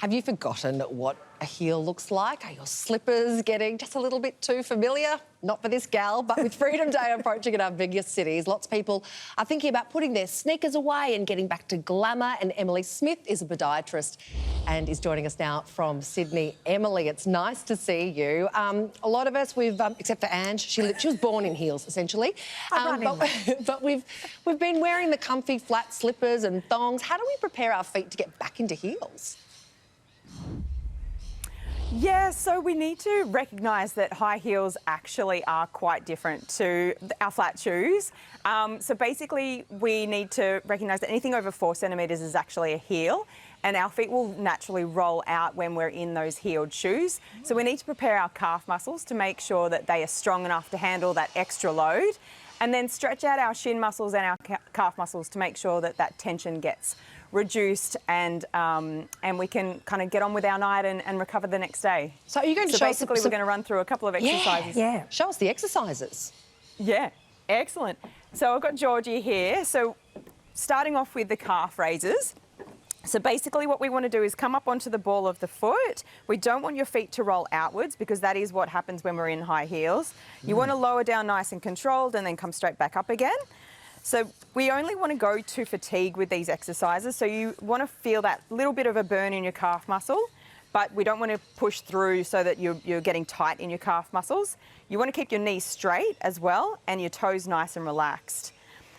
Have you forgotten what a heel looks like? Are your slippers getting just a little bit too familiar? Not for this gal, but with Freedom Day approaching in our biggest cities, lots of people are thinking about putting their sneakers away and getting back to glamour. And Emily Smith is a podiatrist and is joining us now from Sydney. Emily, it's nice to see you. A lot of us, except for Ange, she was born in heels, essentially. But we've been wearing the comfy flat slippers and thongs. How do we prepare our feet to get back into heels? Yeah, so we need to recognise that high heels actually are quite different to our flat shoes. So basically we need to recognise that anything over 4 centimetres is actually a heel, and our feet will naturally roll out when we're in those heeled shoes. So we need to prepare our calf muscles to make sure that they are strong enough to handle that extra load, and then stretch out our shin muscles and our calf muscles to make sure that that tension gets reduced, and we can kind of get on with our night and recover the next day. So are you going to show basically we're going to run through a couple of exercises. Yeah. Show us the exercises. Yeah, excellent. So I've got Georgie here. So starting off with the calf raises. So basically what we want to do is come up onto the ball of the foot. We don't want your feet to roll outwards because that is what happens when we're in high heels. You want to lower down nice and controlled and then come straight back up again. So we only want to go to fatigue with these exercises. So you want to feel that little bit of a burn in your calf muscle, but we don't want to push through so that you're getting tight in your calf muscles. You want to keep your knees straight as well and your toes nice and relaxed.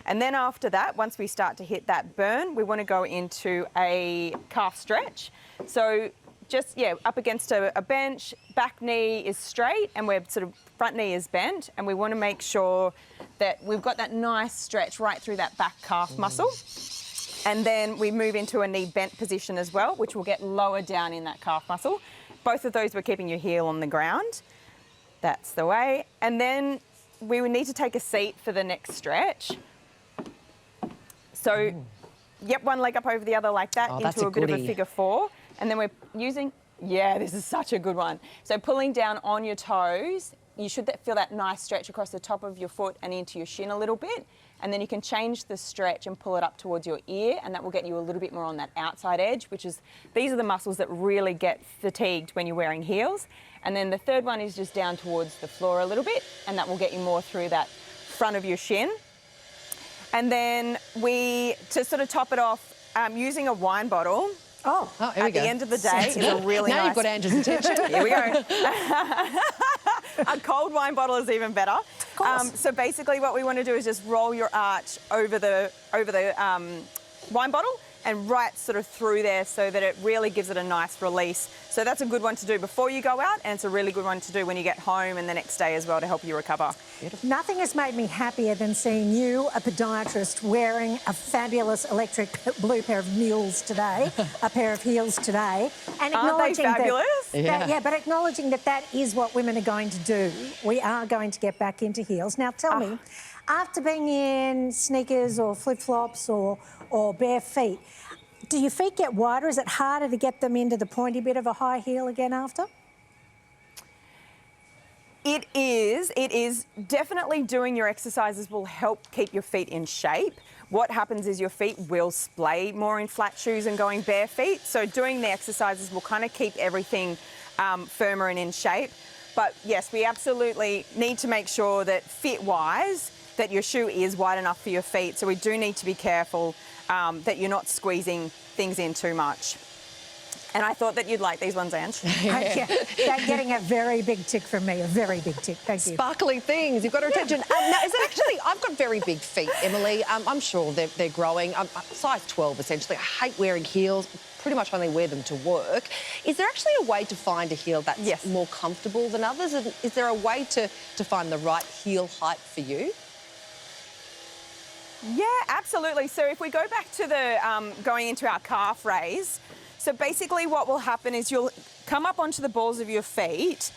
And then after that, once we start to hit that burn, we want to go into a calf stretch. So just, up against a bench, back knee is straight and we're sort of front knee is bent, and we want to make sure that we've got that nice stretch right through that back calf muscle. And then we move into a knee bent position as well, which will get lower down in that calf muscle. Both of those, we're keeping your heel on the ground. That's the way. And then we would need to take a seat for the next stretch. So, one leg up over the other like that into a bit of a figure 4. And then we're using, this is such a good one. So pulling down on your toes, you should feel that nice stretch across the top of your foot and into your shin a little bit. And then you can change the stretch and pull it up towards your ear, and that will get you a little bit more on that outside edge, these are the muscles that really get fatigued when you're wearing heels. And then the third one is just down towards the floor a little bit, and that will get you more through that front of your shin. And then to sort of top it off, using a wine bottle. Here we go. At the end of the day is a really now nice... you've got Andrew's attention. Here we go. A cold wine bottle is even better. Of course. So basically what we want to do is just roll your arch over the wine bottle and right sort of through there so that it really gives it a nice release. So that's a good one to do before you go out, and it's a really good one to do when you get home and the next day as well to help you recover. Beautiful. Nothing has made me happier than seeing you, a podiatrist, wearing a fabulous electric blue pair of mules today, a pair of heels today, and acknowledging Aren't they fabulous? but acknowledging that is what women are going to do. We are going to get back into heels. Now tell me, after being in sneakers or flip-flops or bare feet, do your feet get wider? Is it harder to get them into the pointy bit of a high heel again after? It is. It is. Definitely doing your exercises will help keep your feet in shape. What happens is your feet will splay more in flat shoes and going bare feet. So doing the exercises will kind of keep everything firmer and in shape. But yes, we absolutely need to make sure that fit-wise, that your shoe is wide enough for your feet. So we do need to be careful that you're not squeezing things in too much. And I thought that you'd like these ones, Ange. Yeah. They're getting a very big tick from me, a very big tick. Thank you. Sparkly things, you've got our attention. Now, is it actually, I've got very big feet, Emily. I'm sure they're growing. I'm size 12, essentially. I hate wearing heels. Pretty much only wear them to work. Is there actually a way to find a heel that's more comfortable than others? And is there a way to find the right heel height for you? Yeah, absolutely. So if we go back to the going into our calf raise, so basically what will happen is you'll come up onto the balls of your feet,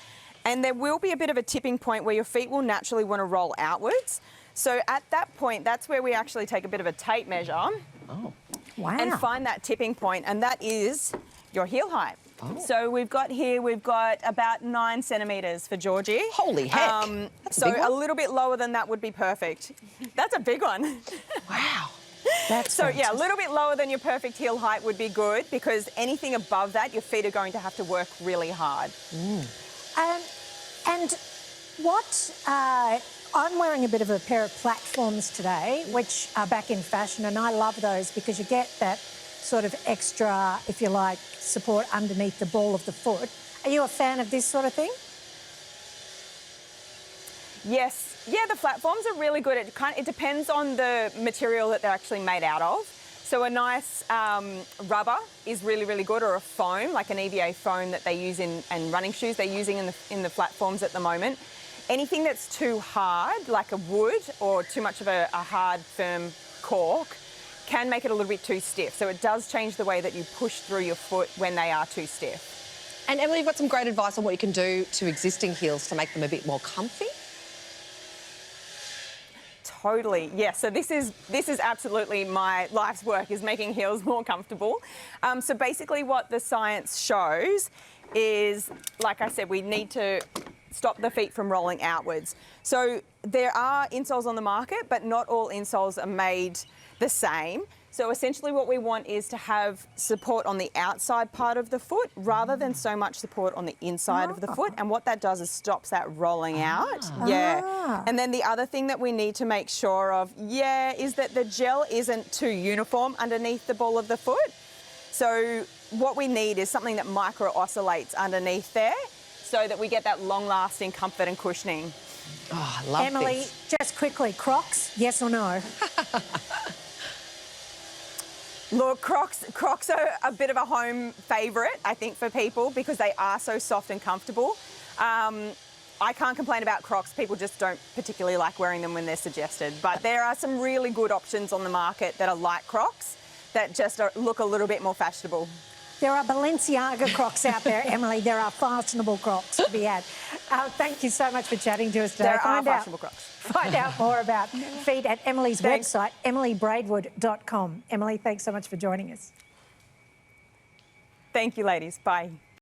and there will be a bit of a tipping point where your feet will naturally want to roll outwards. So at that point, that's where we actually take a bit of a tape measure. Oh. Wow. And find that tipping point, and that is your heel height. Oh. So we've got about 9 centimetres for Georgie. Holy heck. So a little bit lower than that would be perfect. That's a big one. Wow. That's So yeah, a fantastic. little bit lower than your perfect heel height would be good, because anything above that, your feet are going to have to work really hard. And what, I'm wearing a bit of a pair of platforms today, which are back in fashion, and I love those because you get that sort of extra, if you like, support underneath the ball of the foot. Are you a fan of this sort of thing? Yes, yeah, the platforms are really good. It depends on the material that they're actually made out of. So a nice rubber is really, really good, or a foam, like an EVA foam that they use in running shoes. They're using in the platforms at the moment. Anything that's too hard, like a wood, or too much of a hard, firm cork, can make it a little bit too stiff. So it does change the way that you push through your foot when they are too stiff. And Emily, you've got some great advice on what you can do to existing heels to make them a bit more comfy? Totally, yes. So this is absolutely my life's work, is making heels more comfortable. So basically what the science shows is, like I said, we need to stop the feet from rolling outwards. So there are insoles on the market, but not all insoles are made the same. So essentially what we want is to have support on the outside part of the foot rather than so much support on the inside of the foot. And what that does is stops that rolling out. Yeah. And then the other thing that we need to make sure of, is that the gel isn't too uniform underneath the ball of the foot. So what we need is something that micro oscillates underneath there, so that we get that long-lasting comfort and cushioning. Oh, I love Emily, this. just quickly, Crocs, yes or no? Look, Crocs are a bit of a home favourite, I think, for people, because they are so soft and comfortable. I can't complain about Crocs. People just don't particularly like wearing them when they're suggested. But there are some really good options on the market that are like Crocs, that just look a little bit more fashionable. There are Balenciaga Crocs out there, Emily. There are fashionable Crocs to be had. Thank you so much for chatting to us today. There are fashionable Crocs. Find out more about feet at Emily's website, emilybraidwood.com. Emily, thanks so much for joining us. Thank you, ladies. Bye.